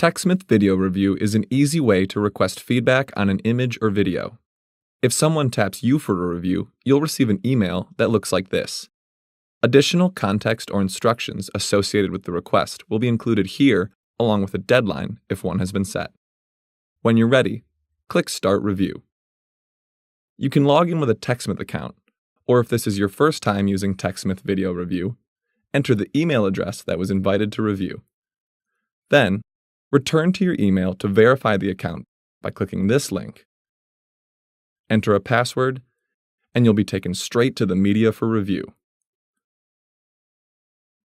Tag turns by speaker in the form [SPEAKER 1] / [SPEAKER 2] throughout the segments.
[SPEAKER 1] TechSmith Video Review is an easy way to request feedback on an image or video. If someone taps you for a review, you'll receive an email that looks like this. Additional context or instructions associated with the request will be included here along with a deadline if one has been set. When you're ready, click Start Review. You can log in with a TechSmith account, or if this is your first time using TechSmith Video Review, enter the email address that was invited to review. Then, return to your email to verify the account by clicking this link. Enter a password, and you'll be taken straight to the media for review.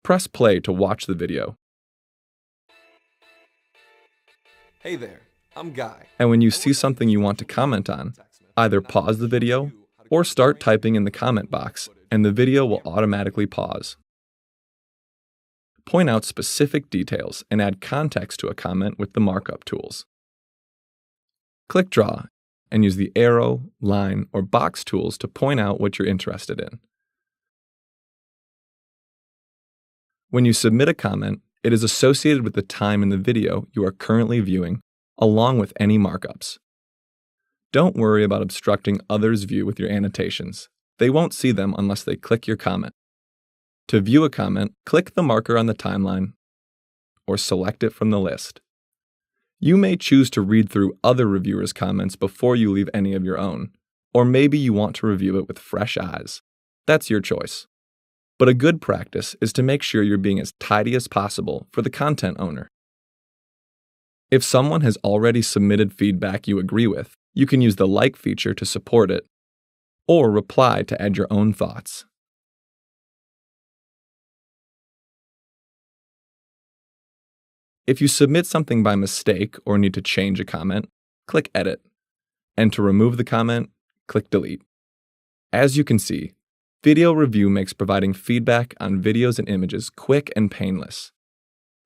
[SPEAKER 1] Press play to watch the video.
[SPEAKER 2] Hey there, I'm Guy.
[SPEAKER 1] And when you see something you want to comment on, either pause the video or start typing in the comment box, and the video will automatically pause. Point out specific details and add context to a comment with the markup tools. Click Draw and use the arrow, line, or box tools to point out what you're interested in. When you submit a comment, it is associated with the time in the video you are currently viewing, along with any markups. Don't worry about obstructing others' view with your annotations. They won't see them unless they click your comment. To view a comment, click the marker on the timeline or select it from the list. You may choose to read through other reviewers' comments before you leave any of your own, or maybe you want to review it with fresh eyes. That's your choice. But a good practice is to make sure you're being as tidy as possible for the content owner. If someone has already submitted feedback you agree with, you can use the like feature to support it, or reply to add your own thoughts. If you submit something by mistake or need to change a comment, click Edit. And to remove the comment, click Delete. As you can see, Video Review makes providing feedback on videos and images quick and painless.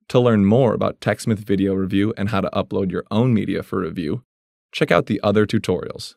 [SPEAKER 1] To learn more about TechSmith Video Review and how to upload your own media for review, check out the other tutorials.